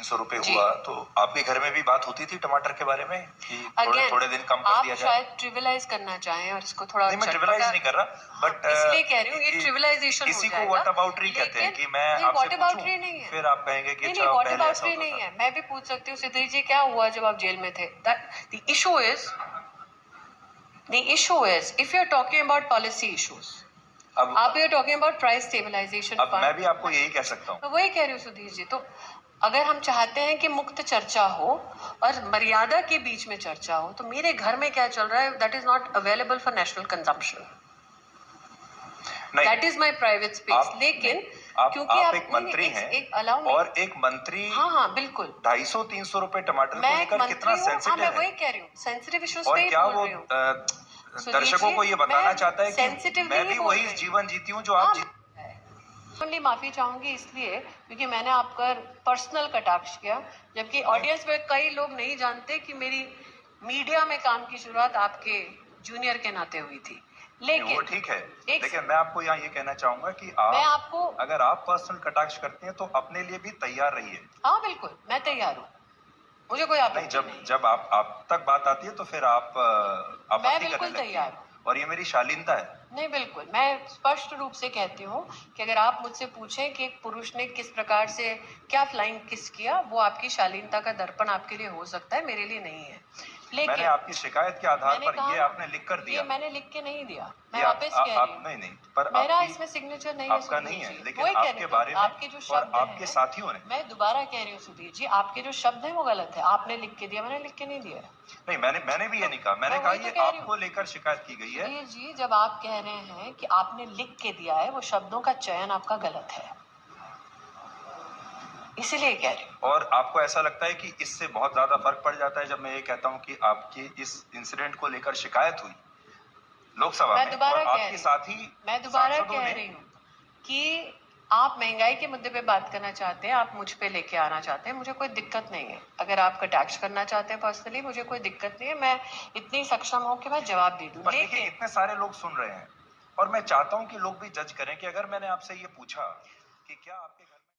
₹300 जी। हुआ, तो आपके घर में भी बात होती थी टमाटर के बारे में कि अगेन थोड़े दिन कम कर आप दिया जाए? शायद ट्रिविलाइज करना चाहें और इसको थोड़ा नहीं, मैं ट्रिविलाइज चटपटा नहीं कर रहा, हाँ, बट इसलिए कह रही हूँ ये ट्रिविलाइजेशन हो किसी को जाएगा। व्हाट अबाउटरी कहते हैं लेकिन कि मैं नहीं, आपसे व्हाट अबाउटरी पूछूं, नहीं है। फिर आप कहेंगे कि नहीं अच्छा नहीं, व्हाट पहले ऐसा अबाउटरी होता नहीं था। है। मैं भी पूछ सकती हूँ सिद्धि जी क्या हुआ जब आप जेल में थे। The issue is if you are talking about policy issues, अब आप you are talking about price stabilisation अब मैं भी आपको यही कह सकता हूँ। मैं वही कह रही हूँ सुधीर जी। तो अगर हम चाहते हैं कि मुक्त चर्चा हो और मर्यादा के बीच में चर्चा हो, तो मेरे घर में क्या चल रहा है that is not available for national consumption, that is my private space. लेकिन क्योंकि आप एक मंत्री हैं और एक मंत्री हाँ बिल्कुल 250-300 रुपए टमाटर को लेकर कितना हाँ, सेंसिटिव मैं है। वही कह रही हूँ, सेंसिटिव इश्यूज और पे ही क्या बोल वो रही हूँ। दर्शकों को ये बताना चाहता है कि मैं भी वही हाँ, जीवन जीती हूँ जो आप ओनली माफी चाहूंगी इसलिए क्योंकि मैंने आपका पर्सनल कटाक्ष किया, जबकि ऑडियंस में कई लोग नहीं जानते कि मेरी मीडिया में काम की शुरुआत आपके जूनियर के नाते हुई थी। लेकिन वो ठीक है, लेकिन मैं आपको यहाँ ये कहना चाहूंगा कि आपको अगर आप पर्सनल कटाक्ष करते हैं तो अपने लिए भी तैयार रहिए। हाँ बिल्कुल, मैं तैयार हूँ, मुझे कोई आपत्ति नहीं। जब आप तक बात आती है तो फिर आप मैं बिल्कुल तैयार हूँ और ये मेरी शालीनता है। नहीं बिल्कुल, मैं स्पष्ट रूप से कहती हूँ कि अगर आप मुझसे पूछें कि एक पुरुष ने किस प्रकार से क्या फ्लाइंग किस किया, वो आपकी शालीनता का दर्पण आपके लिए हो सकता है, मेरे लिए नहीं है। लेकिन मैंने आपकी शिकायत के आधार पर ये आपने लिख कर दिया। ये मैंने लिख के नहीं दिया, मैं वापस कह रही हूँ। नहीं, पर मेरा इसमें सिग्नेचर नहीं है आपका नहीं है, लेकिन वही आपके बारे में आपके जो शब्द और आपके साथियों ने, मैं दोबारा कह रही हूँ सुधीर जी, आपके जो शब्द है वो गलत है। आपने लिख के दिया, मैंने लिख के नहीं दिया। नहीं, मैंने भी ये नहीं कहा, मैंने कहा ये आपको लेकर शिकायत की गई है। सुधीर जी, जब आप कह रहे हैं कि आपने लिख के दिया है, वो शब्दों का चयन आपका गलत है, इसीलिए कह रही हूँ। और आपको ऐसा लगता है कि इससे बहुत ज्यादा फर्क पड़ जाता है जब मैं ये कहता हूँ कि आपकी इस इंसिडेंट को लेकर शिकायत हुई लोकसभा में और आपके साथी मैं दोबारा कह रही हूँ कि आप महंगाई के मुद्दे पे बात करना चाहते हैं, आप मुझ पे लेके आना चाहते हैं, मुझे कोई दिक्कत नहीं है। अगर आप कटाक्ष करना चाहते हैं पर्सनली, मुझे कोई दिक्कत नहीं है, मैं इतनी सक्षम हूँ कि मैं जवाब दे दूं। लेकिन इतने सारे लोग सुन रहे हैं और मैं चाहता हूँ कि लोग भी जज करें कि अगर मैंने आपसे ये पूछा कि क्या आपके घर